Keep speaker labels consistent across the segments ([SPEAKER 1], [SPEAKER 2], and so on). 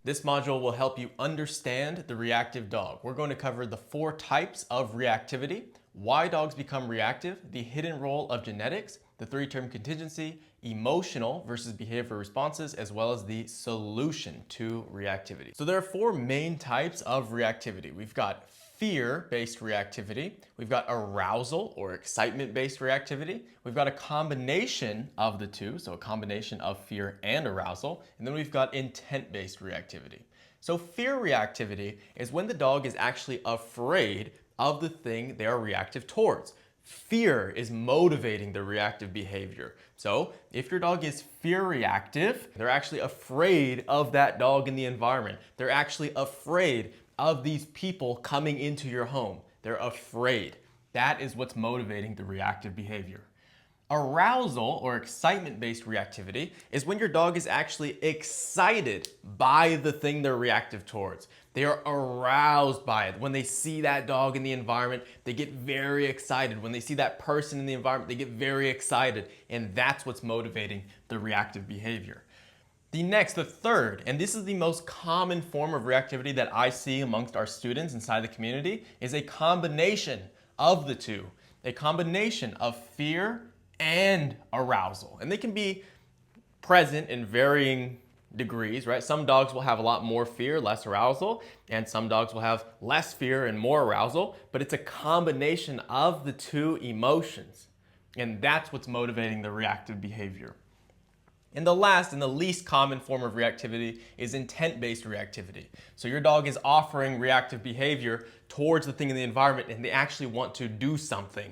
[SPEAKER 1] This module will help you understand the reactive dog. We're going to cover the 4 types of reactivity, why dogs become reactive, the hidden role of genetics, the 3-term contingency, emotional versus behavior responses, as well as the solution to reactivity. So there are 4 main types of reactivity. We've got fear-based reactivity, we've got arousal or excitement-based reactivity, we've got a combination of the two, so a combination of fear and arousal, and then we've got intent-based reactivity. So fear reactivity is when the dog is actually afraid of the thing they are reactive towards. Fear is motivating the reactive behavior. So if your dog is fear reactive, they're actually afraid of that dog in the environment. They're actually afraid of these people coming into your home. They're afraid. That is what's motivating the reactive behavior. Arousal or excitement-based reactivity is when your dog is actually excited by the thing they're reactive towards. They are aroused by it. When they see that dog in the environment, they get very excited. When they see that person in the environment, they get very excited. And that's what's motivating the reactive behavior. The third, and this is the most common form of reactivity that I see amongst our students inside the community, is a combination of the two. A combination of fear and arousal. And they can be present in varying degrees, right? Some dogs will have a lot more fear, less arousal, and some dogs will have less fear and more arousal, but it's a combination of the two emotions. And that's what's motivating the reactive behavior. And the last and the least common form of reactivity is intent-based reactivity. So your dog is offering reactive behavior towards the thing in the environment and they actually want to do something.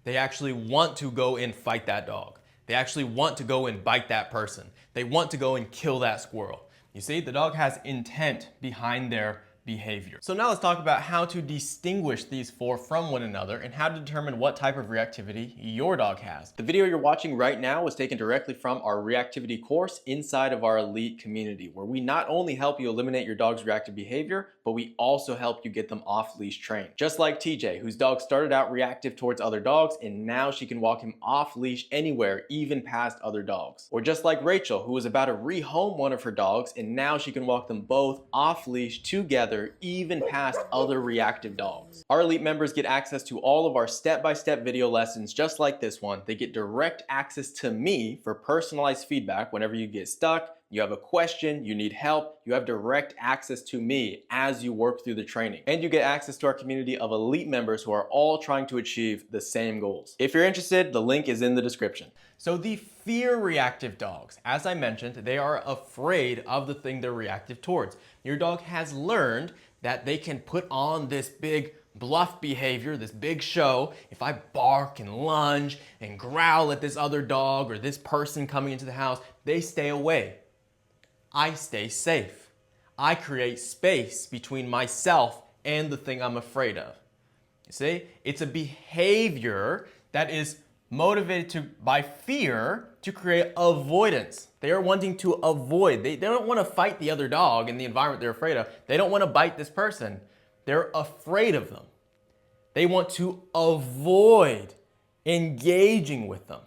[SPEAKER 1] They actually want to go and fight that dog. They actually want to go and bite that person. They want to go and kill that squirrel. You see, the dog has intent behind their behavior. So now let's talk about how to distinguish these 4 from one another and how to determine what type of reactivity your dog has. The video you're watching right now was taken directly from our reactivity course inside of our elite community, where we not only help you eliminate your dog's reactive behavior, but we also help you get them off-leash trained. Just like TJ, whose dog started out reactive towards other dogs, and now she can walk him off-leash anywhere, even past other dogs. Or just like Rachel, who was about to rehome one of her dogs, and now she can walk them both off-leash together, even past other reactive dogs. Our elite members get access to all of our step-by-step video lessons just like this one. They get direct access to me for personalized feedback whenever you get stuck, you have a question, you need help, you have direct access to me as you work through the training. And you get access to our community of elite members who are all trying to achieve the same goals. If you're interested, the link is in the description. So the fear reactive dogs, as I mentioned, they are afraid of the thing they're reactive towards. Your dog has learned that they can put on this big bluff behavior, this big show. If I bark and lunge and growl at this other dog or this person coming into the house, they stay away. I stay safe. I create space between myself and the thing I'm afraid of. You see, it's a behavior that is motivated by fear to create avoidance. They are wanting to avoid. They don't want to fight the other dog in the environment they're afraid of. They don't want to bite this person. They're afraid of them. They want to avoid engaging with them.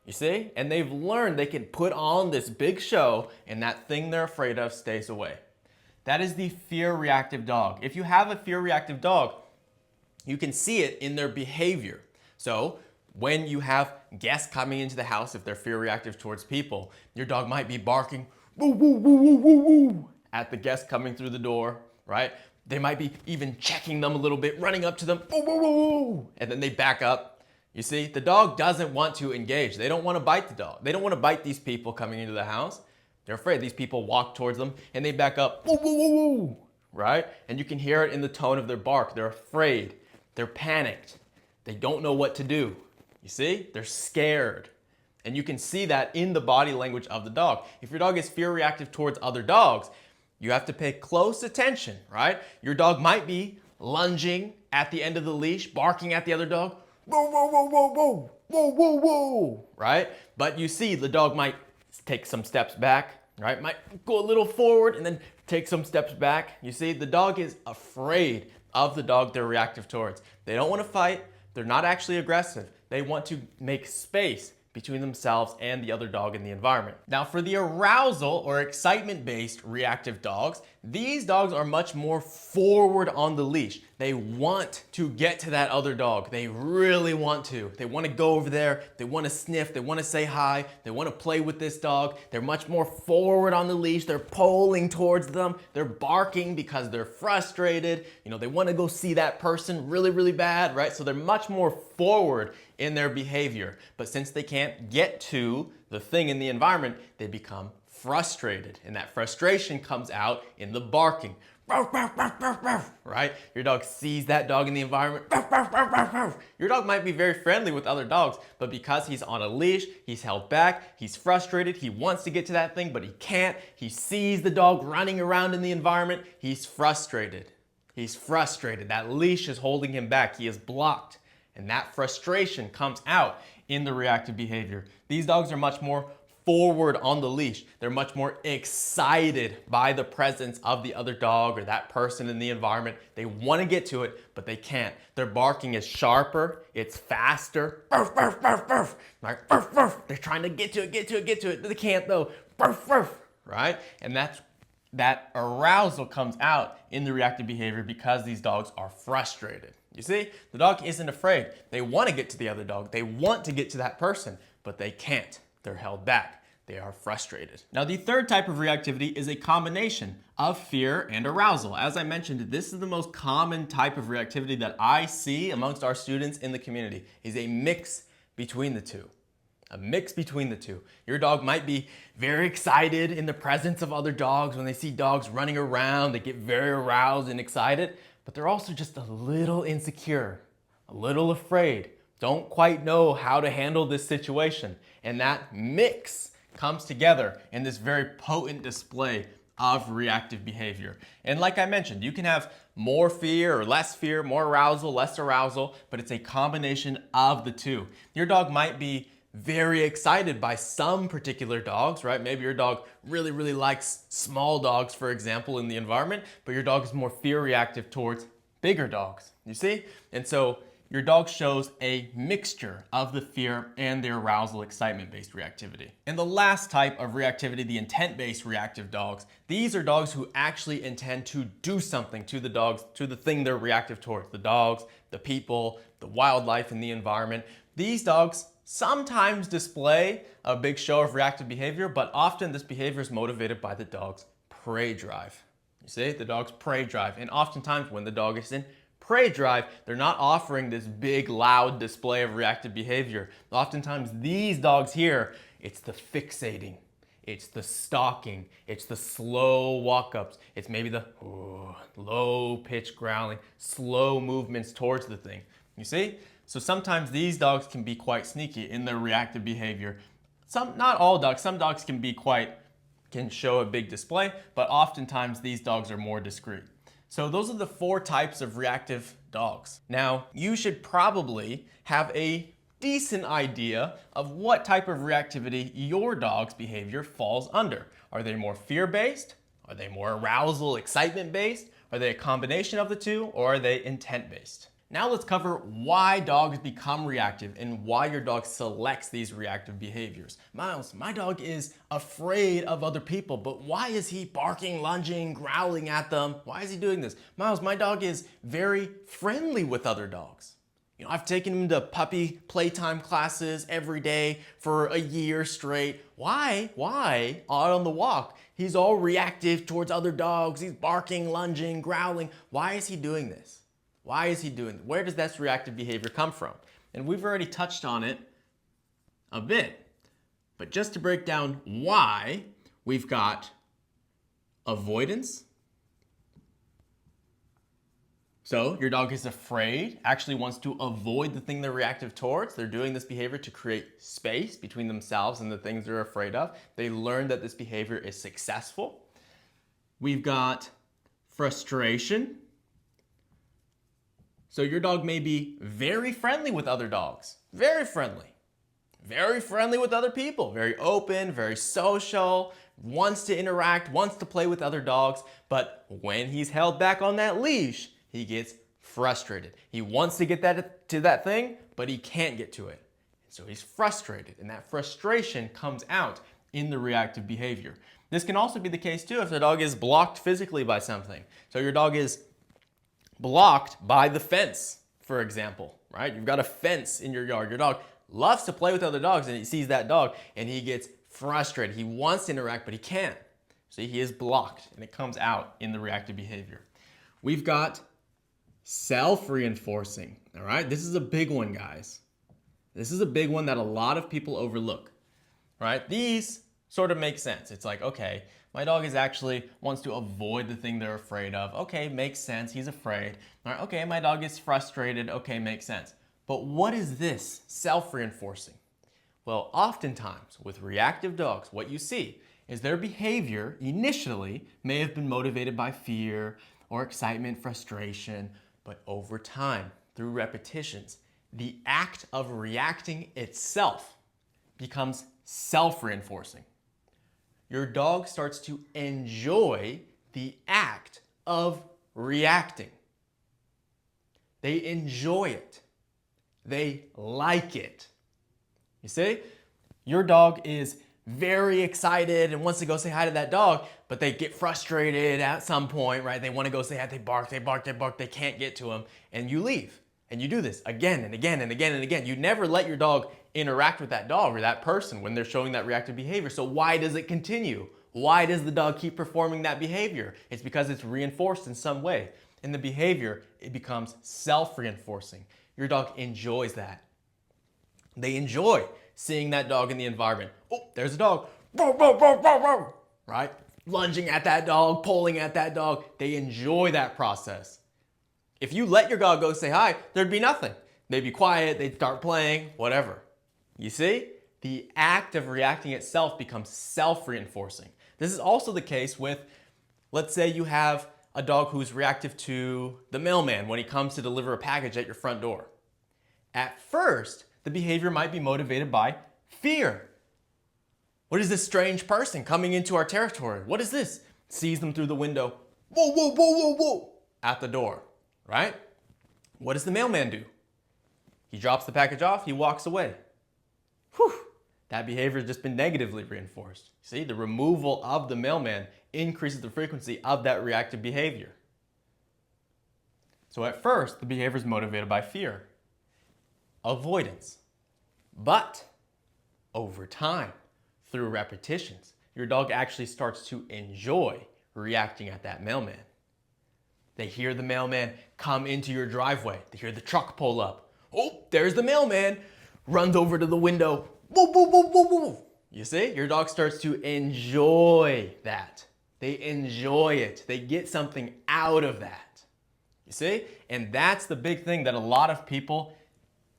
[SPEAKER 1] You see? And they've learned they can put on this big show and that thing they're afraid of stays away. That is the fear reactive dog. If you have a fear reactive dog, you can see it in their behavior. So when you have guests coming into the house, if they're fear reactive towards people, your dog might be barking woo, woo, woo, woo, woo, woo, at the guest coming through the door, right? They might be even checking them a little bit, running up to them, woo, woo, woo, woo, and then they back up. You see, the dog doesn't want to engage. They don't want to bite the dog. They don't want to bite these people coming into the house. They're afraid. These people walk towards them and they back up, woo, woo, woo, woo, right? And you can hear it in the tone of their bark. They're afraid. They're panicked. They don't know what to do. You see, they're scared. And you can see that in the body language of the dog. If your dog is fear reactive towards other dogs, you have to pay close attention, right? Your dog might be lunging at the end of the leash, barking at the other dog, whoa, whoa, whoa, whoa, whoa, whoa, whoa, whoa, right? But you see the dog might take some steps back, right? Might go a little forward and then take some steps back. You see, the dog is afraid of the dog they're reactive towards. They don't want to fight. They're not actually aggressive. They want to make space between themselves and the other dog in the environment. Now for the arousal or excitement-based reactive dogs, these dogs are much more forward on the leash. They want to get to that other dog. They really want to. They want to go over there. They want to sniff. They want to say hi. They want to play with this dog. They're much more forward on the leash. They're pulling towards them. They're barking because they're frustrated. You know, they want to go see that person really, really bad, right? So they're much more forward in their behavior. But since they can't get to the thing in the environment, they become frustrated. And that frustration comes out in the barking. Right? Your dog sees that dog in the environment. Your dog might be very friendly with other dogs, but because he's on a leash, he's held back, he's frustrated, he wants to get to that thing, but he can't. He sees the dog running around in the environment. He's frustrated. He's frustrated. That leash is holding him back. He is blocked. And that frustration comes out in the reactive behavior. These dogs are much more forward on the leash. They're much more excited by the presence of the other dog or that person in the environment. They want to get to it, but they can't. Their barking is sharper, it's faster. They're trying to get to it, but they can't though. Right? And that arousal comes out in the reactive behavior because these dogs are frustrated. You see, the dog isn't afraid. They want to get to the other dog. They want to get to that person, but they can't. They're held back. They are frustrated. Now, the third type of reactivity is a combination of fear and arousal. As I mentioned, this is the most common type of reactivity that I see amongst our students in the community, is a mix between the two. A mix between the two. Your dog might be very excited in the presence of other dogs. When they see dogs running around, they get very aroused and excited, but they're also just a little insecure, a little afraid, don't quite know how to handle this situation. And that mix comes together in this very potent display of reactive behavior. And like I mentioned, you can have more fear, more arousal, less arousal, but it's a combination of the two. Your dog might be very excited by some particular dogs, right? Maybe your dog really, really likes small dogs, for example, in the environment, but your dog is more fear reactive towards bigger dogs, you see? And so your dog shows a mixture of the fear and the arousal excitement-based reactivity. And the last type of reactivity, the intent-based reactive dogs, these are dogs who actually intend to do something to the dogs, to the thing they're reactive towards, the dogs, the people, the wildlife in the environment. These dogs sometimes display a big show of reactive behavior, but often this behavior is motivated by the dog's prey drive. You see, the dog's prey drive. And oftentimes when the dog is in prey drive, they're not offering this big, loud display of reactive behavior. Oftentimes these dogs here, it's the fixating, it's the stalking, it's the slow walk-ups, it's maybe the low pitch growling, slow movements towards the thing. You see? So sometimes these dogs can be quite sneaky in their reactive behavior. Not all dogs, some dogs can show a big display, but oftentimes these dogs are more discreet. So those are the 4 types of reactive dogs. Now, you should probably have a decent idea of what type of reactivity your dog's behavior falls under. Are they more fear-based? Are they more arousal, excitement-based? Are they a combination of the two, or are they intent-based? Now let's cover why dogs become reactive and why your dog selects these reactive behaviors. Miles, my dog is afraid of other people, but why is he barking, lunging, growling at them? Why is he doing this? Miles, my dog is very friendly with other dogs. You know, I've taken him to puppy playtime classes every day for a year straight. Why, out on the walk, he's all reactive towards other dogs. He's barking, lunging, growling. Why is he doing this? Why is he doing it? Where does that reactive behavior come from? And we've already touched on it a bit. But just to break down why, we've got avoidance. So your dog is afraid, actually wants to avoid the thing they're reactive towards. They're doing this behavior to create space between themselves and the things they're afraid of. They learn that this behavior is successful. We've got frustration. So your dog may be very friendly with other dogs, very friendly with other people, very open, very social, wants to interact, wants to play with other dogs, but when he's held back on that leash, he gets frustrated. He wants to get to that thing, but he can't get to it. So he's frustrated, and that frustration comes out in the reactive behavior. This can also be the case too if the dog is blocked physically by something. So your dog is blocked by the fence, for example, right? You've got a fence in your yard. Your dog loves to play with other dogs, and he sees that dog and he gets frustrated. He wants to interact, but he can't. See, he is blocked, and it comes out in the reactive behavior. We've got self-reinforcing, all right? This is a big one, guys. This is a big one that a lot of people overlook, right? These sort of make sense. It's like, okay, my dog is actually wants to avoid the thing they're afraid of. Okay, makes sense. He's afraid. All right, okay, my dog is frustrated. Okay, makes sense. But what is this self-reinforcing? Well, oftentimes with reactive dogs, what you see is their behavior initially may have been motivated by fear or excitement, frustration, but over time, through repetitions, the act of reacting itself becomes self-reinforcing. Your dog starts to enjoy the act of reacting. They enjoy it. They like it. You see? Your dog is very excited and wants to go say hi to that dog, but they get frustrated at some point, right? They want to go say hi, they bark, they can't get to him, and you leave. And you do this again and again and again and again. You never let your dog interact with that dog or that person when they're showing that reactive behavior. So why does it continue? Why does the dog keep performing that behavior? It's because it's reinforced in some way. In the behavior, it becomes self-reinforcing. Your dog enjoys that. They enjoy seeing that dog in the environment. Oh, there's a dog. Right? Lunging at that dog, pulling at that dog. They enjoy that process. If you let your dog go say hi, there'd be nothing. They'd be quiet, they'd start playing, whatever. You see? The act of reacting itself becomes self-reinforcing. This is also the case with, let's say you have a dog who's reactive to the mailman when he comes to deliver a package at your front door. At first, the behavior might be motivated by fear. What is this strange person coming into our territory? What is this? Sees them through the window. Whoa, whoa, whoa, whoa, whoa. At the door, right? What does the mailman do? He drops the package off, he walks away. Whew. That behavior has just been negatively reinforced. See, the removal of the mailman increases the frequency of that reactive behavior. So at first, the behavior is motivated by fear, avoidance. But over time, through repetitions, your dog actually starts to enjoy reacting at that mailman. They hear the mailman come into your driveway. They hear the truck pull up. Oh, there's the mailman. Runs over to the window. Woo, woo, woo, woo, woo. You see, your dog starts to enjoy that. They enjoy it. They get something out of that. You see? And that's the big thing that a lot of people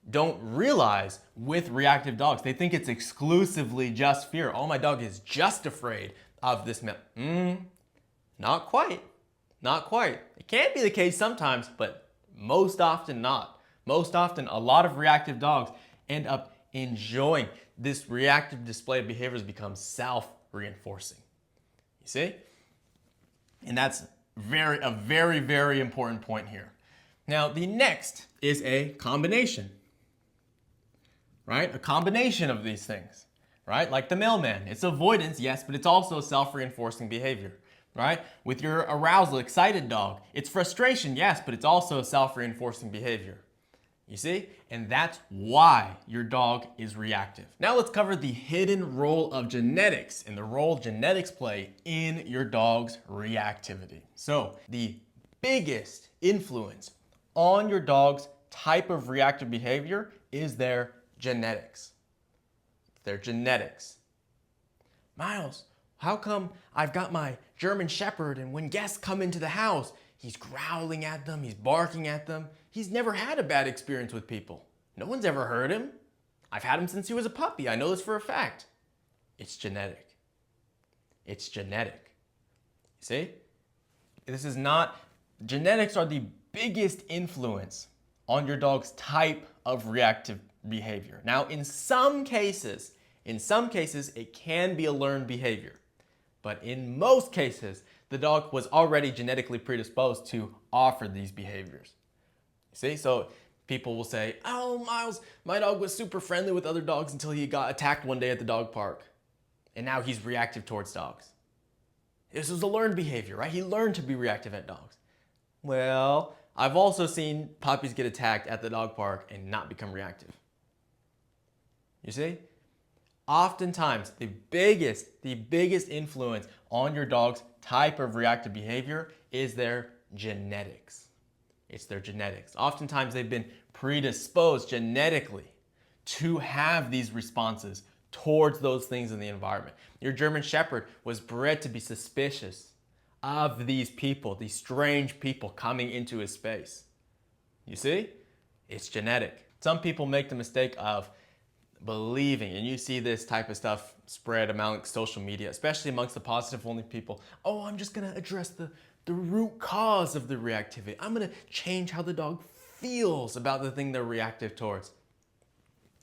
[SPEAKER 1] don't realize with reactive dogs. They think it's exclusively just fear. Oh, my dog is just afraid of this mailman. Not quite. Not quite. It can be the case sometimes, but most often not. Most often, a lot of reactive dogs end up enjoying this reactive display of behaviors becomes self-reinforcing. You see? And that's a very, very important point here. Now, the next is a combination, right? A combination of these things, right? Like the mailman. It's avoidance, yes, but it's also self-reinforcing behavior, right? With your arousal, excited dog, it's frustration, yes, but it's also self-reinforcing behavior. You see? And that's why your dog is reactive. Now let's cover the hidden role of genetics and the role genetics play in your dog's reactivity. So the biggest influence on your dog's type of reactive behavior is their genetics. Their genetics. Miles, how come I've got my German Shepherd and when guests come into the house, he's growling at them, he's barking at them. He's never had a bad experience with people. No one's ever hurt him. I've had him since he was a puppy. I know this for a fact. It's genetic. It's genetic. See? This is not, genetics are the biggest influence on your dog's type of reactive behavior. Now, in some cases, it can be a learned behavior. But in most cases, the dog was already genetically predisposed to offer these behaviors. See, so People will say, oh, Miles, my dog was super friendly with other dogs until he got attacked one day at the dog park. And now he's reactive towards dogs. This is a learned behavior, right? He learned to be reactive at dogs. Well, I've also seen puppies get attacked at the dog park and not become reactive. You see? Oftentimes, the biggest influence on your dog's type of reactive behavior is their genetics. It's their genetics. Oftentimes, they've been predisposed genetically to have these responses towards those things in the environment. Your German Shepherd was bred to be suspicious of these people, these strange people coming into his space. You see? It's genetic. Some people make the mistake of believing, and you see this type of stuff spread among social media, especially amongst the positive only people. Oh, I'm just gonna address the root cause of the reactivity. I'm gonna change how the dog feels about the thing they're reactive towards.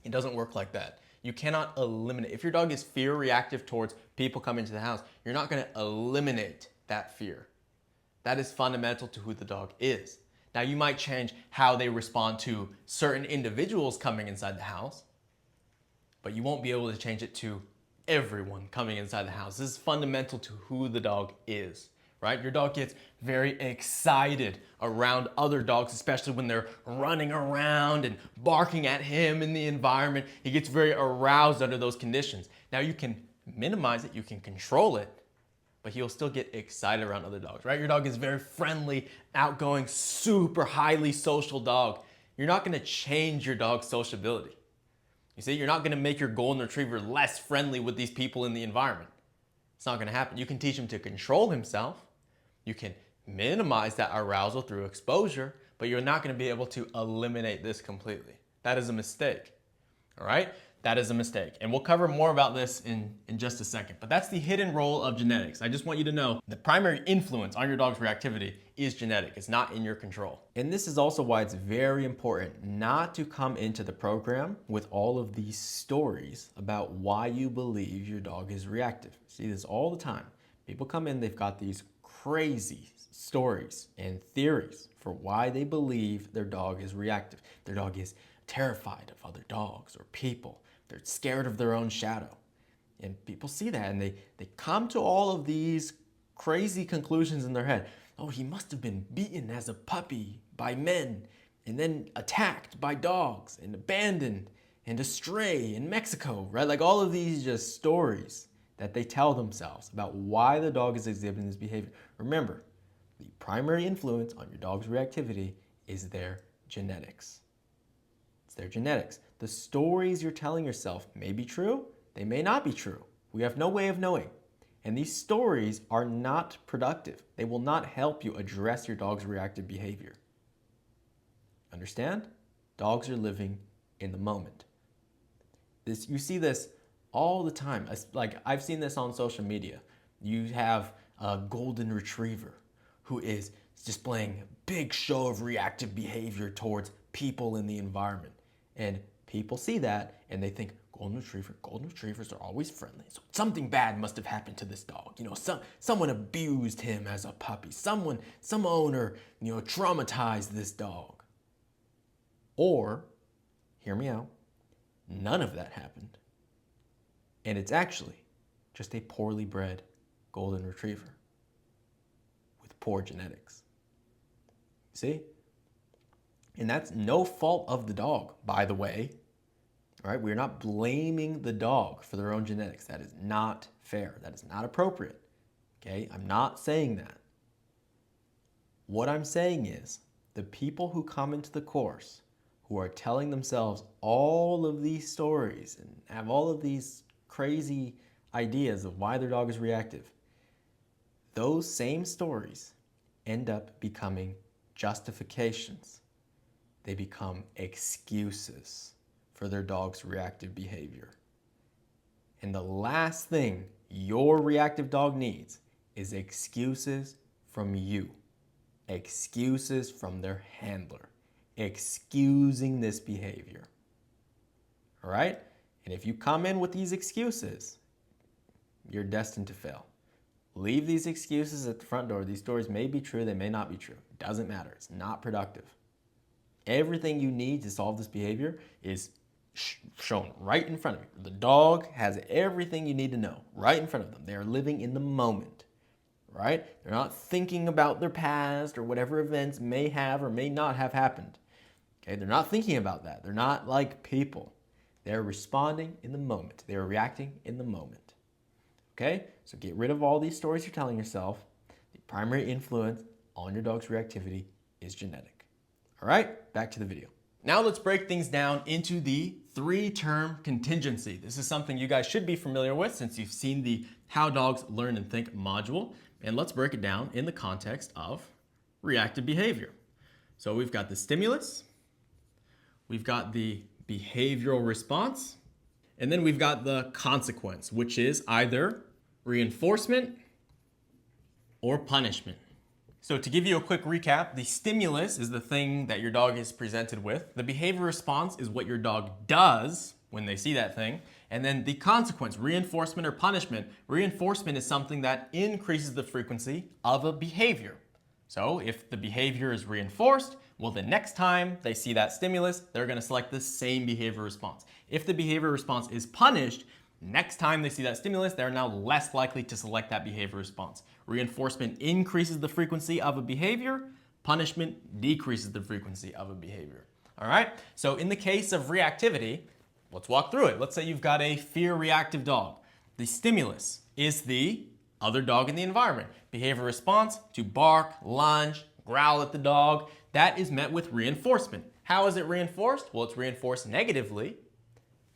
[SPEAKER 1] It doesn't work like that. You cannot eliminate. If your dog is fear reactive towards people coming into the house, you're not gonna eliminate that fear. That is fundamental to who the dog is. Now, you might change how they respond to certain individuals coming inside the house, but you won't be able to change it to everyone coming inside the house. This is fundamental to who the dog is, right? Your dog gets very excited around other dogs, especially when they're running around and barking at him in the environment. He gets very aroused under those conditions. Now, you can minimize it, you can control it, but he'll still get excited around other dogs, right? Your dog is very friendly, outgoing, super highly social dog. You're not gonna change your dog's sociability. You see, you're not gonna make your golden retriever less friendly with these people in the environment. It's not gonna happen. You can teach him to control himself. You can minimize that arousal through exposure, but you're not gonna be able to eliminate this completely. That is a mistake, all right? That is a mistake. And we'll cover more about this in just a second. But that's the hidden role of genetics. I just want you to know the primary influence on your dog's reactivity is genetic. It's not in your control. And this is also why it's very important not to come into the program with all of these stories about why you believe your dog is reactive. See this all the time. People come in, they've got these crazy stories and theories for why they believe their dog is reactive. Their dog is terrified of other dogs or people. They're scared of their own shadow. And people see that and they come to all of these crazy conclusions in their head. Oh, he must have been beaten as a puppy by men and then attacked by dogs and abandoned and a stray in Mexico, right? Like all of these just stories that they tell themselves about why the dog is exhibiting this behavior. Remember, the primary influence on your dog's reactivity is their genetics. It's their genetics. The stories you're telling yourself may be true, they may not be true. We have no way of knowing. And these stories are not productive. They will not help you address your dog's reactive behavior. Understand? Dogs are living in the moment. You see this all the time. Like I've seen this on social media. You have a golden retriever who is displaying a big show of reactive behavior towards people in the environment. And people see that and they think, golden retrievers are always friendly. So something bad must have happened to this dog. You know, someone abused him as a puppy. Some owner, traumatized this dog. Or, hear me out, none of that happened. And it's actually just a poorly bred golden retriever with poor genetics. See? And that's no fault of the dog, by the way. All right, we're not blaming the dog for their own genetics. That is not fair. That is not appropriate. Okay, I'm not saying that. What I'm saying is the people who come into the course who are telling themselves all of these stories and have all of these crazy ideas of why their dog is reactive, those same stories end up becoming justifications. They become excuses for their dog's reactive behavior. And the last thing your reactive dog needs is excuses from you. Excuses from their handler. Excusing this behavior. All right? And if you come in with these excuses, you're destined to fail. Leave these excuses at the front door. These stories may be true, they may not be true. It doesn't matter. It's not productive. Everything you need to solve this behavior is shown right in front of you. The dog has everything you need to know right in front of them. They are living in the moment, right? They're not thinking about their past or whatever events may have or may not have happened. Okay, they're not thinking about that. They're not like people. They're responding in the moment. They're reacting in the moment. Okay, so get rid of all these stories you're telling yourself. The primary influence on your dog's reactivity is genetic. All right, back to the video. Now let's break things down into the 3-term contingency. This is something you guys should be familiar with since you've seen the How Dogs Learn and Think module. And let's break it down in the context of reactive behavior. So we've got the stimulus, we've got the behavioral response, and then we've got the consequence, which is either reinforcement or punishment. So to give you a quick recap, the stimulus is the thing that your dog is presented with. The behavior response is what your dog does when they see that thing. And then the consequence, reinforcement or punishment. Reinforcement is something that increases the frequency of a behavior. So if the behavior is reinforced, well, the next time they see that stimulus, they're going to select the same behavior response. If the behavior response is punished, next time they see that stimulus, they're now less likely to select that behavior response. Reinforcement increases the frequency of a behavior. Punishment decreases the frequency of a behavior. All right? So in the case of reactivity, let's walk through it. Let's say you've got a fear-reactive dog. The stimulus is the other dog in the environment. Behavior response to bark, lunge, growl at the dog. That is met with reinforcement. How is it reinforced? Well, it's reinforced negatively.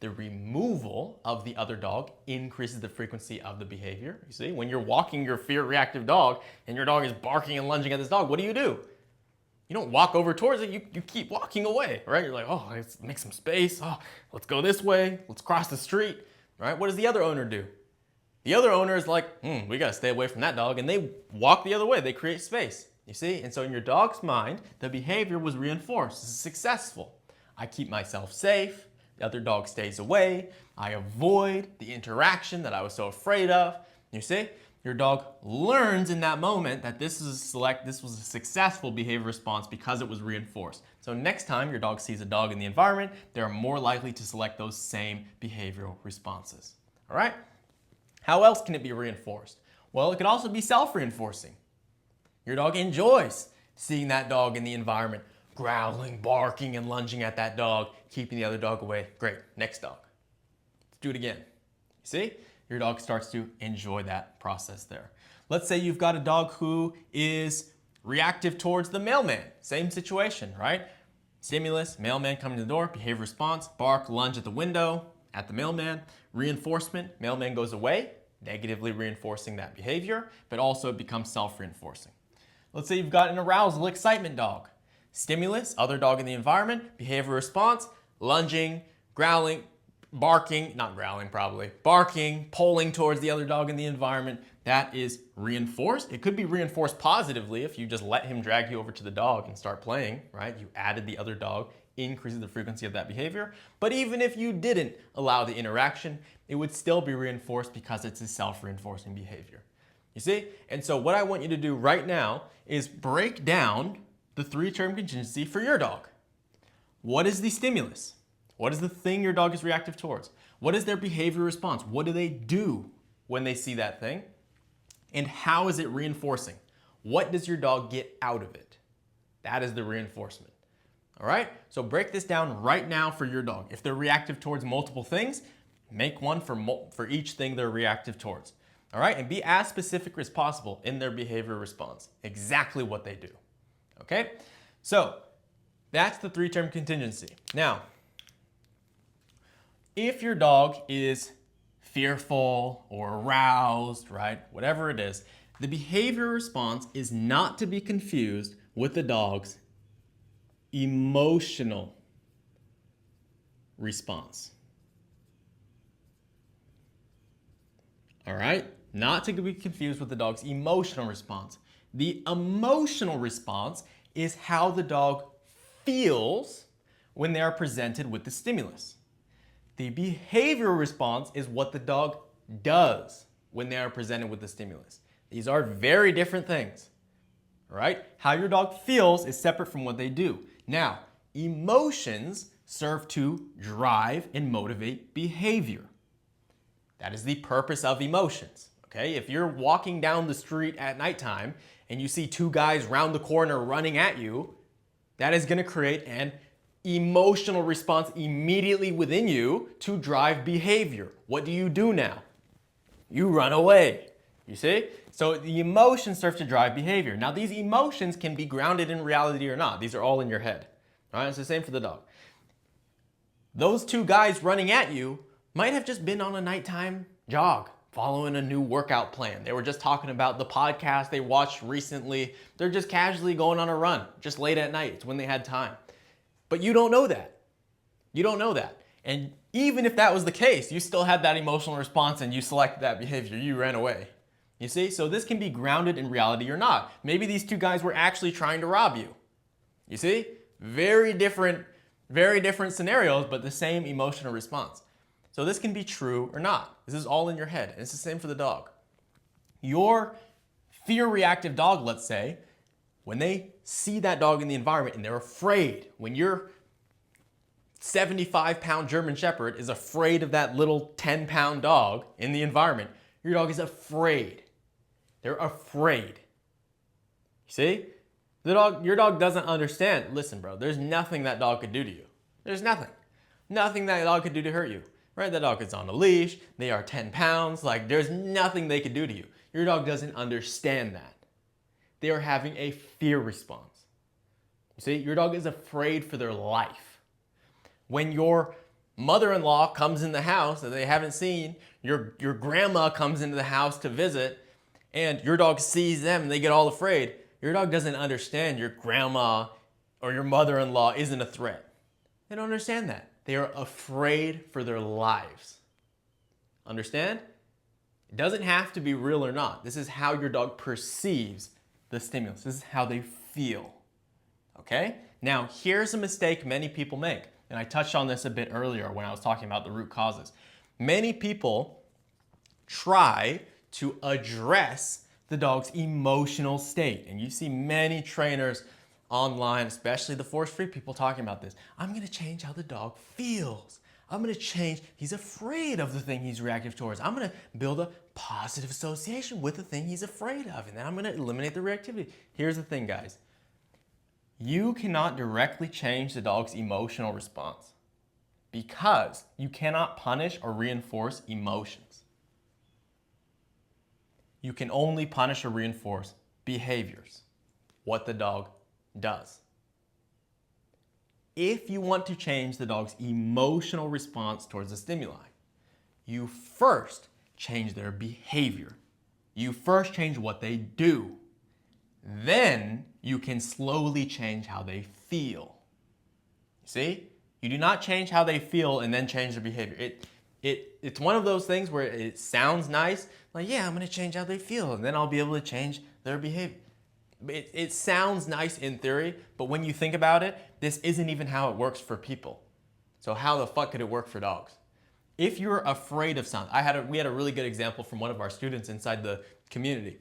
[SPEAKER 1] The removal of the other dog increases the frequency of the behavior. You see, when you're walking your fear-reactive dog and your dog is barking and lunging at this dog, what do? You don't walk over towards it, you keep walking away, right? You're like, oh, let's make some space. Oh, let's go this way. Let's cross the street, right? What does the other owner do? The other owner is like, we gotta stay away from that dog, and they walk the other way. They create space, you see? And so in your dog's mind, the behavior was reinforced. This is successful. I keep myself safe. The other dog stays away. I avoid the interaction that I was so afraid of. You see, your dog learns in that moment that this was a successful behavior response because it was reinforced. So next time your dog sees a dog in the environment, they're more likely to select those same behavioral responses. All right? How else can it be reinforced? Well, it can also be self-reinforcing. Your dog enjoys seeing that dog in the environment, growling, barking, and lunging at that dog, keeping the other dog away. Great, next dog. Let's do it again. You see? Your dog starts to enjoy that process there. Let's say you've got a dog who is reactive towards the mailman. Same situation, right? Stimulus, mailman coming to the door, behavior response, bark, lunge at the window, at the mailman. Reinforcement, mailman goes away, negatively reinforcing that behavior, but also it becomes self-reinforcing. Let's say you've got an arousal excitement dog. Stimulus, other dog in the environment, behavior response, lunging, growling, barking, not growling probably, barking, pulling towards the other dog in the environment. That is reinforced. It could be reinforced positively if you just let him drag you over to the dog and start playing, right? You added the other dog, increases the frequency of that behavior. But even if you didn't allow the interaction, it would still be reinforced because it's a self-reinforcing behavior. You see? And so what I want you to do right now is break down the 3-term contingency for your dog. What is the stimulus? What is the thing your dog is reactive towards? What is their behavior response? What do they do when they see that thing? And how is it reinforcing? What does your dog get out of it? That is the reinforcement. All right? So break this down right now for your dog. If they're reactive towards multiple things, make one for each thing they're reactive towards. All right? And be as specific as possible in their behavior response. Exactly what they do. Okay? So that's the 3-term contingency. Now, if your dog is fearful or aroused, right, whatever it is, the behavior response is not to be confused with the dog's emotional response. All right? Not to be confused with the dog's emotional response. The emotional response is how the dog feels when they are presented with the stimulus. The behavioral response is what the dog does when they are presented with the stimulus. These are very different things, all right? How your dog feels is separate from what they do. Now, Emotions serve to drive and motivate behavior. That is the purpose of emotions. Okay, if you're walking down the street at nighttime and you see two guys round the corner running at you, that is going to create an emotional response immediately within you to drive behavior. What do you do now? You run away. You see? So the emotions serve to drive behavior. Now these emotions can be grounded in reality or not. These are all in your head. All right, it's the same for the dog. Those two guys running at you might have just been on a nighttime jog, following a new workout plan. They were just talking about the podcast they watched recently. They're just casually going on a run, just late at night. It's when they had time. But you don't know that. You don't know that. And even if that was the case, you still had that emotional response and you selected that behavior. You ran away. You see? So this can be grounded in reality or not. Maybe these two guys were actually trying to rob you. You see? Very different scenarios, but the same emotional response. So this can be true or not. This is all in your head. And it's the same for the dog. Your fear-reactive dog, let's say, when they see that dog in the environment and they're afraid, when your 75-pound German Shepherd is afraid of that little 10-pound dog in the environment, your dog is afraid. They're afraid. You see? Your dog doesn't understand. Listen, bro, there's nothing that dog could do to you. There's nothing. Nothing that dog could do to hurt you. Right? That dog is on a leash. They are 10 pounds. Like, there's nothing they could do to you. Your dog doesn't understand that. They are having a fear response. You see, your dog is afraid for their life. When your mother-in-law comes in the house that they haven't seen, your grandma comes into the house to visit, and your dog sees them and they get all afraid, your dog doesn't understand your grandma or your mother-in-law isn't a threat. They don't understand that. They are afraid for their lives. Understand? It doesn't have to be real or not. This is how your dog perceives the stimulus. This is how they feel. Okay? Now, here's a mistake many people make. And I touched on this a bit earlier when I was talking about the root causes. Many people try to address the dog's emotional state. And you see many trainers online, especially the force-free people, talking about this. I'm going to change how the dog feels. I'm going to change. He's afraid of the thing he's reactive towards. I'm going to build a positive association with the thing he's afraid of. And then I'm going to eliminate the reactivity. Here's the thing, guys. You cannot directly change the dog's emotional response because you cannot punish or reinforce emotions. You can only punish or reinforce behaviors, what the dog does. If you want to change the dog's emotional response towards the stimuli, you first change their behavior. You first change what they do. Then you can slowly change how they feel. See? You do not change how they feel and then change their behavior. It's one of those things where it sounds nice, like, yeah, I'm going to change how they feel, and then I'll be able to change their behavior. It sounds nice in theory, but when you think about it, this isn't even how it works for people. So how the fuck could it work for dogs? If you're afraid of something, we had a really good example from one of our students inside the community.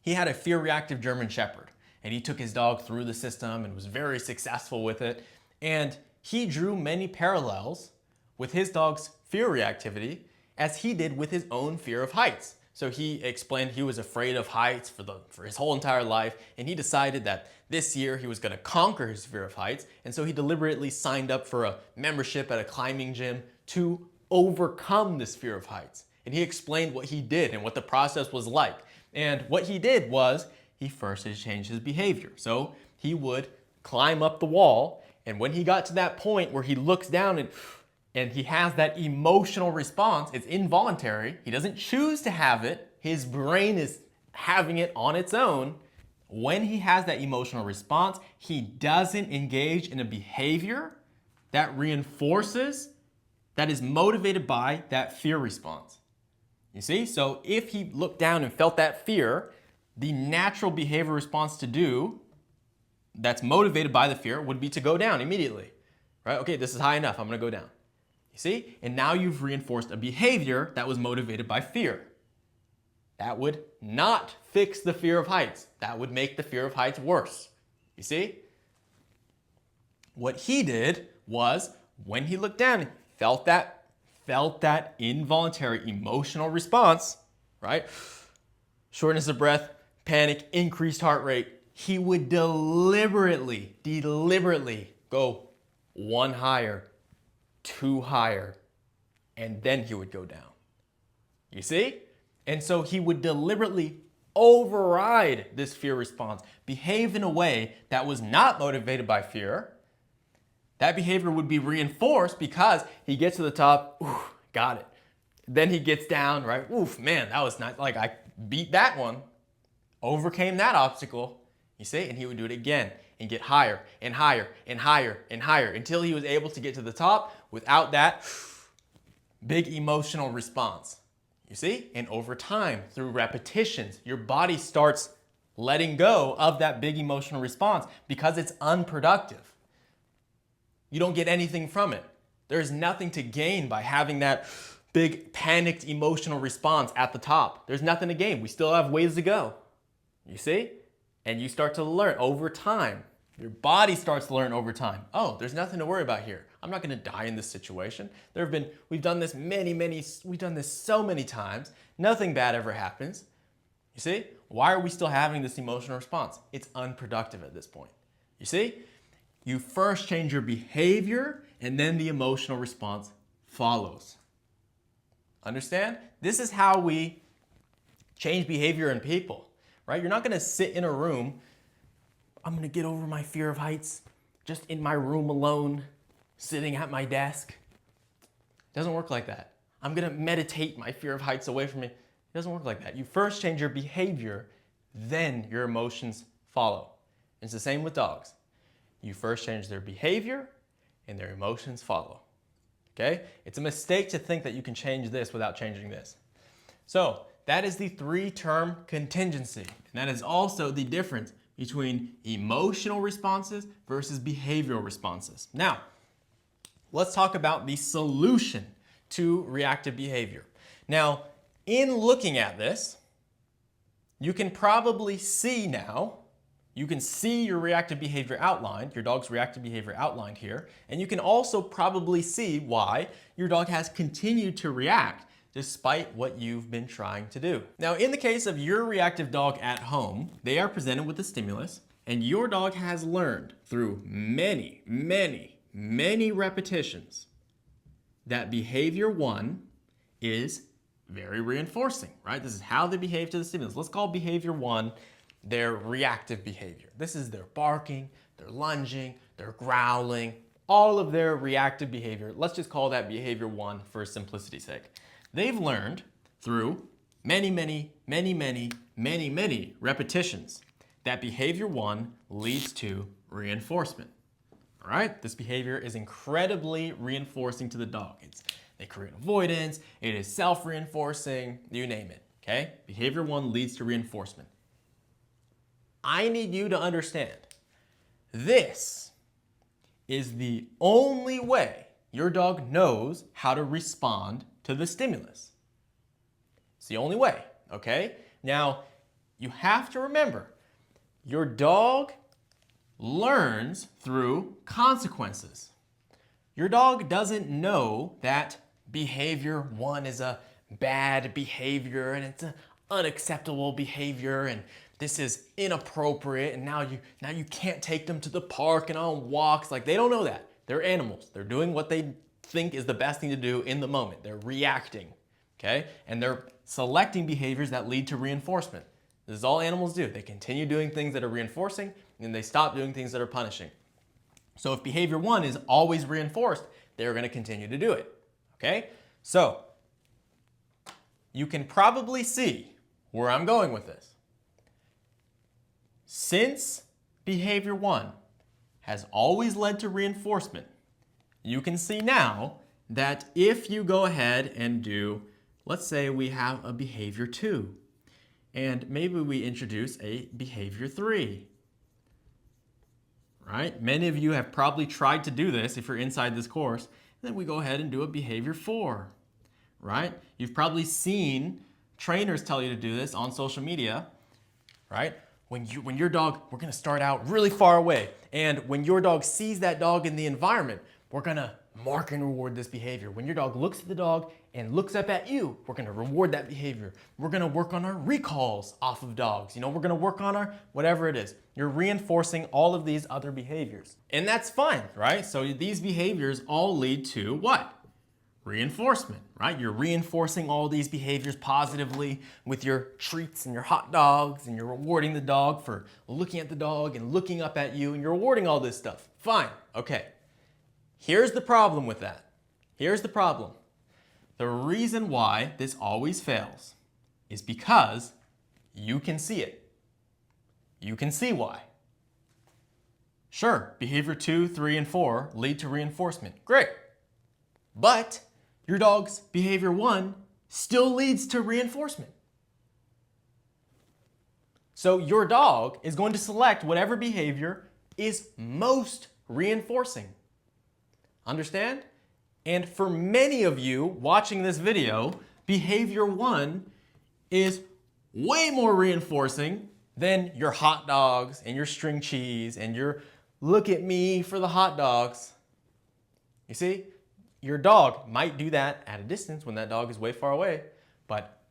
[SPEAKER 1] He had a fear-reactive German Shepherd, and he took his dog through the system and was very successful with it. And he drew many parallels with his dog's fear reactivity as he did with his own fear of heights. So he explained he was afraid of heights for his whole entire life, and he decided that this year he was going to conquer his fear of heights, and so he deliberately signed up for a membership at a climbing gym to overcome this fear of heights. And he explained what he did and what the process was like. And what he did was he first had changed his behavior. So he would climb up the wall, and when he got to that point where he looks down and he has that emotional response, it's involuntary. He doesn't choose to have it. His brain is having it on its own. When he has that emotional response, he doesn't engage in a behavior that reinforces, that is motivated by that fear response. You see? So if he looked down and felt that fear, the natural behavior response to do that's motivated by the fear would be to go down immediately. Right? Okay, this is high enough. I'm going to go down. You see? And now you've reinforced a behavior that was motivated by fear. That would not fix the fear of heights. That would make the fear of heights worse. You see? what he did was when he looked down, felt that involuntary emotional response, right? Shortness of breath, panic, increased heart rate. He would deliberately go 1 higher, 2 higher, and then he would go down. You see? And so he would deliberately override this fear response, behave in a way that was not motivated by fear. That behavior would be reinforced because he gets to the top, ooh, got it. Then he gets down, right? Oof, man, that was not, like I beat that one, overcame that obstacle, you see? And he would do it again and get higher and higher and higher and higher until he was able to get to the top without that big emotional response. You see? And over time, through repetitions, your body starts letting go of that big emotional response because it's unproductive. You don't get anything from it. There's nothing to gain by having that big panicked emotional response at the top. There's nothing to gain. We still have ways to go. You see? And you start to learn over time. Your body starts to learn over time. Oh, there's nothing to worry about here. I'm not going to die in this situation. We've done this we've done this so many times. Nothing bad ever happens. You see? Why are we still having this emotional response? It's unproductive at this point. You see? You first change your behavior and then the emotional response follows. Understand? This is how we change behavior in people, right? You're not going to sit in a room, I'm going to get over my fear of heights just in my room alone, sitting at my desk. It doesn't work like that. I'm going to meditate my fear of heights away from me. It doesn't work like that. You first change your behavior, then your emotions follow. It's the same with dogs. You first change their behavior and their emotions follow. Okay? It's a mistake to think that you can change this without changing this. So that is the 3-term contingency. And that is also the difference between emotional responses versus behavioral responses. Now, let's talk about the solution to reactive behavior. Now, in looking at this, you can probably see now, you can see your reactive behavior outlined, your dog's reactive behavior outlined here, and you can also probably see why your dog has continued to react despite what you've been trying to do. Now, in the case of your reactive dog at home, they are presented with a stimulus, and your dog has learned through many repetitions that behavior 1 is very reinforcing, right? This is how they behave to the stimulus. Let's call behavior 1 their reactive behavior. This is their barking, their lunging, their growling, all of their reactive behavior. Let's just call that behavior 1 for simplicity's sake. They've learned through many repetitions that behavior 1 leads to reinforcement. All right? This behavior is incredibly reinforcing to the dog. They create avoidance, it is self-reinforcing, you name it, okay? Behavior 1 leads to reinforcement. I need you to understand, this is the only way your dog knows how to respond to the stimulus. It's the only way, okay? Now, you have to remember, your dog learns through consequences. Your dog doesn't know that behavior 1 is a bad behavior and it's an unacceptable behavior and this is inappropriate and now you can't take them to the park and on walks. Like, they don't know that. They're animals. They're doing what they think is the best thing to do in the moment. They're reacting, okay? And they're selecting behaviors that lead to reinforcement. This is all animals do. They continue doing things that are reinforcing and they stop doing things that are punishing. So if behavior 1 is always reinforced, they're going to continue to do it, okay? So you can probably see where I'm going with this. Since behavior 1 has always led to reinforcement, you can see now that if you go ahead and do, let's say we have a behavior 2, and maybe we introduce a behavior 3, right? Many of you have probably tried to do this if you're inside this course. Then we go ahead and do a behavior 4, right? You've probably seen trainers tell you to do this on social media, right? when your dog, we're gonna start out really far away. And when your dog sees that dog in the environment, we're gonna mark and reward this behavior. When your dog looks at the dog and looks up at you, we're gonna reward that behavior. We're gonna work on our recalls off of dogs. We're gonna work on our whatever it is. You're reinforcing all of these other behaviors. And that's fine, right? So these behaviors all lead to what? Reinforcement, right? You're reinforcing all these behaviors positively with your treats and your hot dogs, and you're rewarding the dog for looking at the dog and looking up at you, and you're rewarding all this stuff. Fine, okay. Here's the problem with that. Here's the problem. The reason why this always fails is because you can see it. You can see why. Sure, behavior 2, 3, and 4 lead to reinforcement. Great. But your dog's behavior 1 still leads to reinforcement. So your dog is going to select whatever behavior is most reinforcing. Understand? And for many of you watching this video, behavior 1 is way more reinforcing than your hot dogs and your string cheese and your look at me for the hot dogs. You see, your dog might do that at a distance when that dog is way far away, but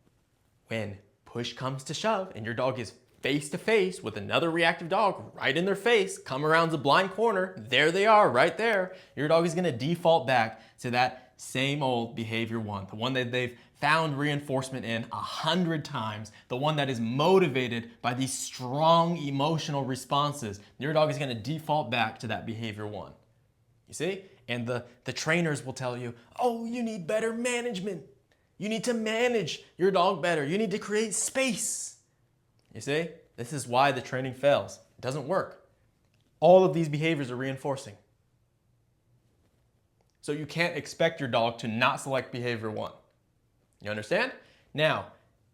[SPEAKER 1] when push comes to shove and your dog is face to face with another reactive dog right in their face, come around the blind corner, there they are right there, your dog is gonna default back to that same old behavior 1, the one that they've found reinforcement in 100 times, the one that is motivated by these strong emotional responses. Your dog is gonna default back to that behavior 1. You see? And the trainers will tell you, oh, you need better management. You need to manage your dog better. You need to create space. You see? This is why the training fails. It doesn't work. All of these behaviors are reinforcing. So you can't expect your dog to not select behavior 1. You understand? Now,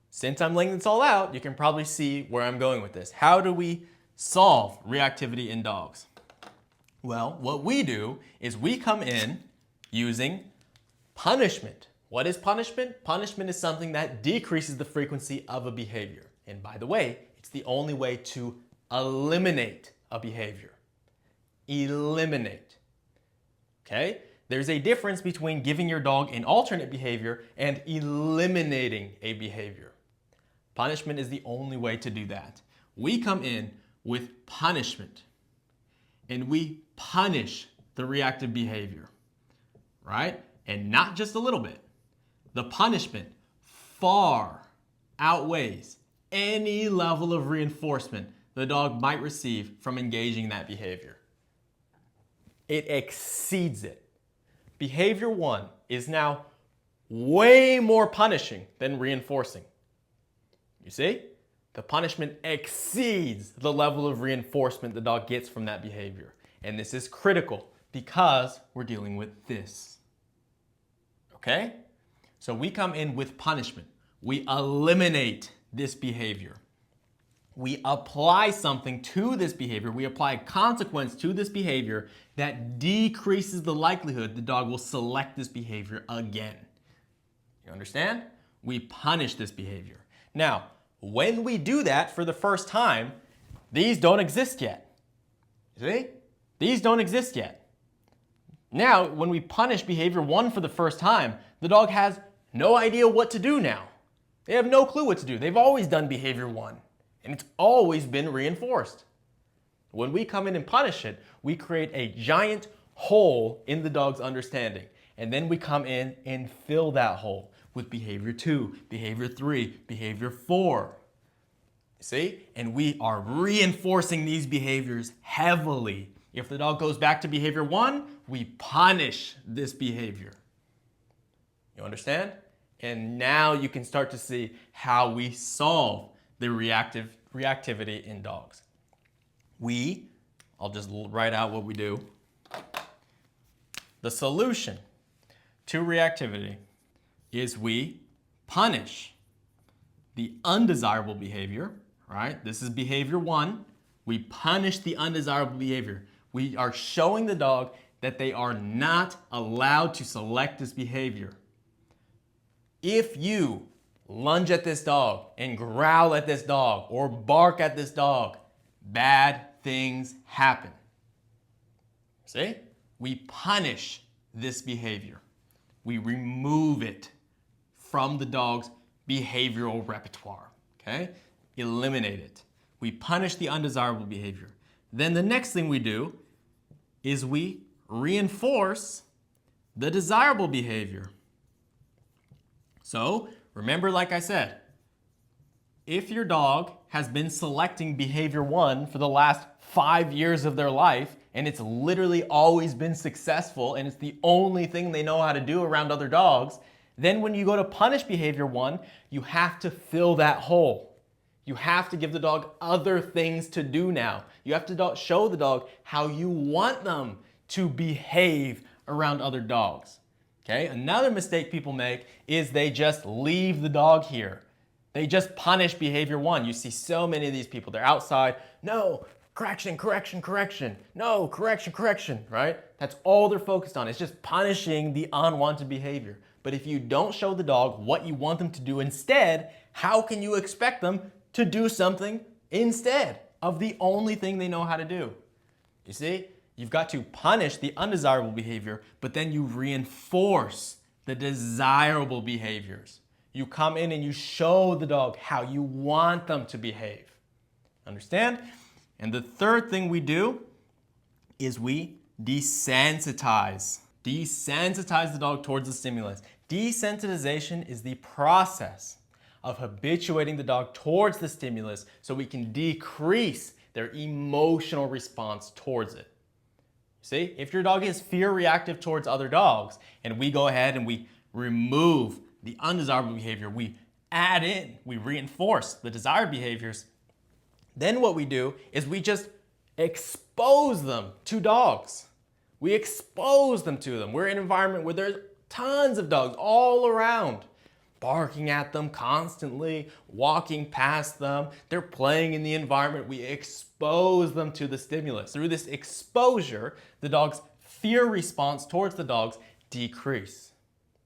[SPEAKER 1] since I'm laying this all out, you can probably see where I'm going with this. How do we solve reactivity in dogs? Well, what we do is we come in using punishment. What is punishment? Punishment is something that decreases the frequency of a behavior. And by the way, it's the only way to eliminate a behavior. Eliminate. Okay? There's a difference between giving your dog an alternate behavior and eliminating a behavior. Punishment is the only way to do that. We come in with punishment and we punish the reactive behavior, right? And not just a little bit. The punishment far outweighs any level of reinforcement the dog might receive from engaging that behavior. It exceeds it. Behavior 1 is now way more punishing than reinforcing. You see? The punishment exceeds the level of reinforcement the dog gets from that behavior. And this is critical because we're dealing with this. Okay? So we come in with punishment. We eliminate this behavior. We apply something to this behavior. We apply a consequence to this behavior that decreases the likelihood the dog will select this behavior again. You understand? We punish this behavior. Now, when we do that for the first time, these don't exist yet. See? These don't exist yet. Now, when we punish behavior 1 for the first time, the dog has no idea what to do now. They have no clue what to do. They've always done behavior 1, and it's always been reinforced. When we come in and punish it, we create a giant hole in the dog's understanding, and then we come in and fill that hole with behavior 2, behavior 3, behavior 4. See? And we are reinforcing these behaviors heavily. If the dog goes back to behavior 1, we punish this behavior. You understand? And now you can start to see how we solve the reactivity in dogs. I'll just write out what we do. The solution to reactivity is we punish the undesirable behavior, right? This is behavior 1. We punish the undesirable behavior. We are showing the dog that they are not allowed to select this behavior. If you lunge at this dog and growl at this dog or bark at this dog, bad things happen. See? We punish this behavior. We remove it from the dog's behavioral repertoire, okay? Eliminate it. We punish the undesirable behavior. Then the next thing we do is we reinforce the desirable behavior. So, remember, like I said, if your dog has been selecting behavior 1 for the last 5 years of their life, and it's literally always been successful, and it's the only thing they know how to do around other dogs, then when you go to punish behavior 1, you have to fill that hole. You have to give the dog other things to do now. You have to show the dog how you want them to behave around other dogs. Okay? Another mistake people make is they just leave the dog here. They just punish behavior 1. You see so many of these people. They're outside. No, correction, correction, correction. No, correction, correction, right? That's all they're focused on. It's just punishing the unwanted behavior. But if you don't show the dog what you want them to do instead, how can you expect them to do something instead of the only thing they know how to do? You see? You've got to punish the undesirable behavior, but then you reinforce the desirable behaviors. You come in and you show the dog how you want them to behave. Understand? And the third thing we do is we desensitize. Desensitize the dog towards the stimulus. Desensitization is the process of habituating the dog towards the stimulus so we can decrease their emotional response towards it. See, if your dog is fear reactive towards other dogs and we go ahead and we remove the undesirable behavior, we add in, we reinforce the desired behaviors, then what we do is we just expose them to dogs. We expose them to them. We're in an environment where there's tons of dogs all around, barking at them constantly, walking past them. They're playing in the environment. We expose them to the stimulus. Through this exposure, the dog's fear response towards the dogs decrease.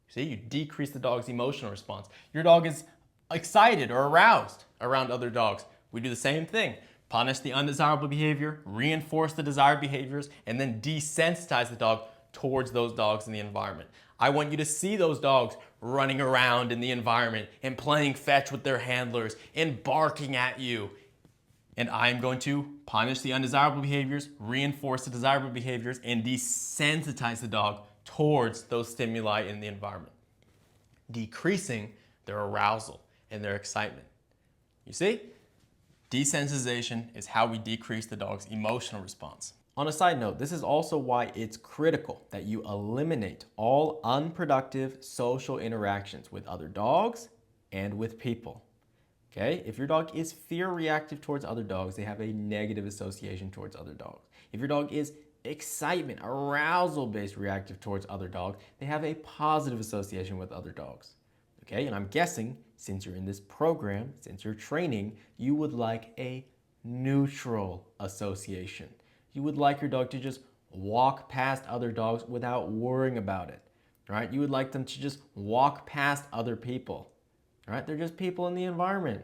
[SPEAKER 1] See, you decrease the dog's emotional response. Your dog is excited or aroused around other dogs. We do the same thing. Punish the undesirable behavior, reinforce the desired behaviors, and then desensitize the dog towards those dogs in the environment. I want you to see those dogs running around in the environment and playing fetch with their handlers and barking at you. And I'm going to punish the undesirable behaviors, reinforce the desirable behaviors, and desensitize the dog towards those stimuli in the environment, decreasing their arousal and their excitement. You see? Desensitization is how we decrease the dog's emotional response. On a side note, this is also why it's critical that you eliminate all unproductive social interactions with other dogs and with people. Okay? If your dog is fear reactive towards other dogs, they have a negative association towards other dogs. If your dog is excitement, arousal-based reactive towards other dogs, they have a positive association with other dogs. Okay? And I'm guessing, since you're in this program, since you're training, you would like a neutral association. You would like your dog to just walk past other dogs without worrying about it, right? You would like them to just walk past other people, right? They're just people in the environment.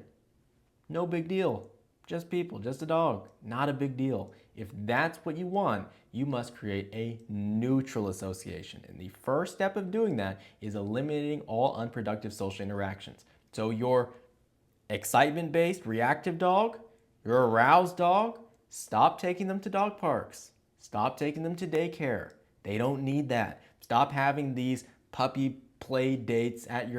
[SPEAKER 1] No big deal. Just people, just a dog. Not a big deal. If that's what you want, you must create a neutral association. And the first step of doing that is eliminating all unproductive social interactions. So your excitement-based reactive dog, your aroused dog, stop taking them to dog parks. Stop taking them to daycare. They don't need that. Stop having these puppy play dates at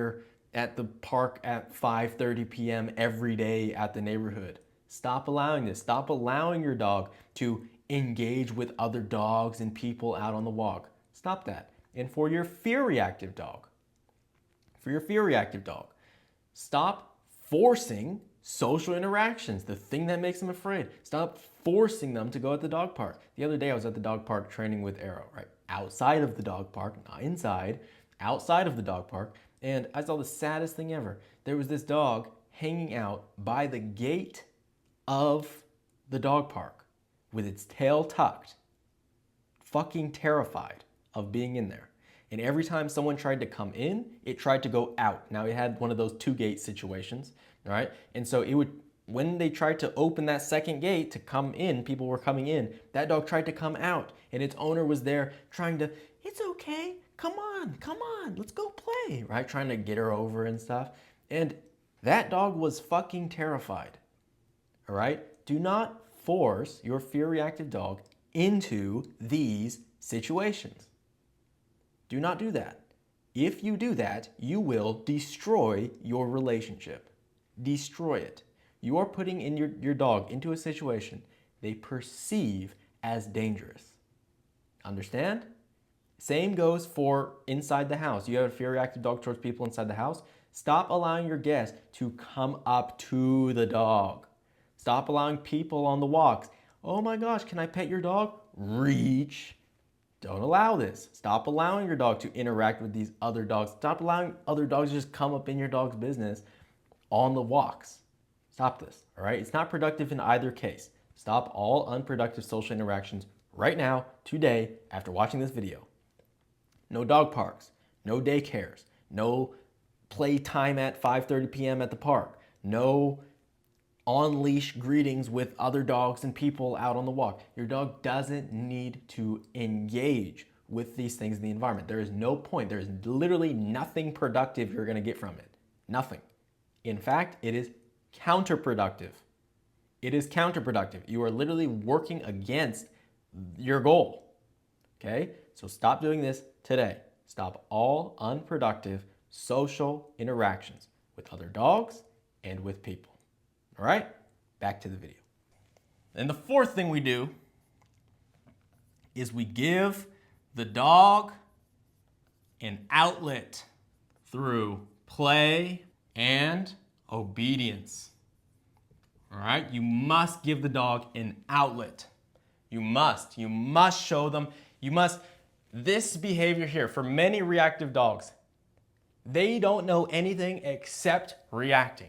[SPEAKER 1] the park at 5:30 p.m. every day at the neighborhood. Stop allowing this. Stop allowing your dog to engage with other dogs and people out on the walk. Stop that. And for your fear reactive dog, stop forcing social interactions, the thing that makes them afraid. Stop forcing them to go at the dog park. The other day I was at the dog park training with Arrow, right? Outside of the dog park, not inside, outside of the dog park. And I saw the saddest thing ever. There was this dog hanging out by the gate of the dog park with its tail tucked, fucking terrified of being in there. And every time someone tried to come in, it tried to go out. Now it had one of those 2-gate situations, all right? And so it would, when they tried to open that second gate to come in, people were coming in, that dog tried to come out and its owner was there trying to, it's okay, come on, let's go play, right? Trying to get her over and stuff. And that dog was fucking terrified, all right? Do not force your fear reactive dog into these situations. Do not do that. If you do that, you will destroy your relationship. Destroy it. You are putting in your dog into a situation they perceive as dangerous. Understand? Same goes for inside the house. You have a fear reactive dog towards people inside the house. Stop allowing your guests to come up to the dog. Stop allowing people on the walks. Oh my gosh, can I pet your dog? Reach. Don't allow this. Stop allowing your dog to interact with these other dogs. Stop allowing other dogs to just come up in your dog's business on the walks. Stop this, all right? It's not productive in either case. Stop all unproductive social interactions right now, today, after watching this video. No dog parks, no daycares, no playtime at 5:30 p.m. at the park, no on-leash greetings with other dogs and people out on the walk. Your dog doesn't need to engage with these things in the environment. There is no point. There is literally nothing productive you're gonna get from it. Nothing. In fact, it is counterproductive. It is counterproductive. You are literally working against your goal, okay? So stop doing this today. Stop all unproductive social interactions with other dogs and with people. All right, back to the video. And the fourth thing we do is we give the dog an outlet through play and obedience. All right, you must give the dog an outlet. You must show them, this behavior here, for many reactive dogs, they don't know anything except reacting.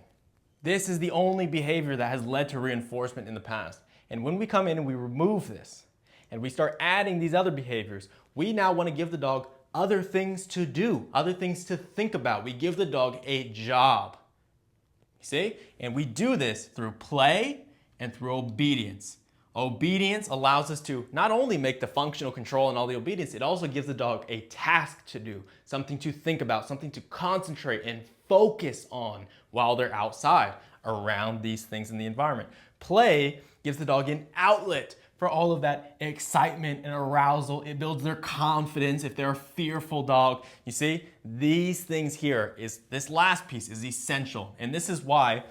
[SPEAKER 1] This is the only behavior that has led to reinforcement in the past. And when we come in and we remove this and we start adding these other behaviors, we now want to give the dog other things to do, other things to think about. We give the dog a job. You see? And we do this through play and through obedience. Obedience allows us to not only make the functional control and all the obedience, it also gives the dog a task to do, something to think about, something to concentrate and focus on while they're outside around these things in the environment. Play gives the dog an outlet for all of that excitement and arousal. It builds their confidence if they're a fearful dog. You see, these things here, this last piece is essential. And this is why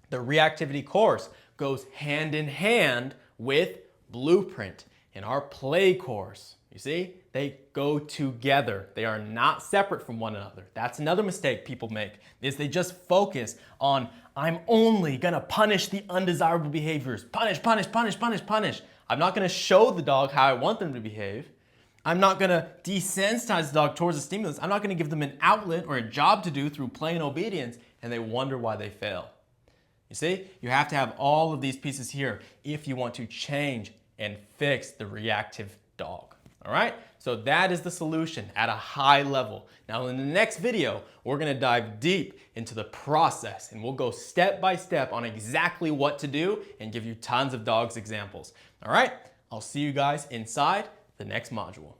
[SPEAKER 1] the reactivity course goes hand in hand with blueprint. In our play course, you see, they go together. They are not separate from one another. That's another mistake people make, is they just focus on, I'm only gonna punish the undesirable behaviors. Punish, punish, punish, punish, punish. I'm not gonna show the dog how I want them to behave. I'm not gonna desensitize the dog towards the stimulus. I'm not gonna give them an outlet or a job to do through play and obedience, and they wonder why they fail. You see, you have to have all of these pieces here if you want to change and fix the reactive dog. All right, so that is the solution at a high level. Now in the next video, we're gonna dive deep into the process and we'll go step by step on exactly what to do and give you tons of dogs examples. All right, I'll see you guys inside the next module.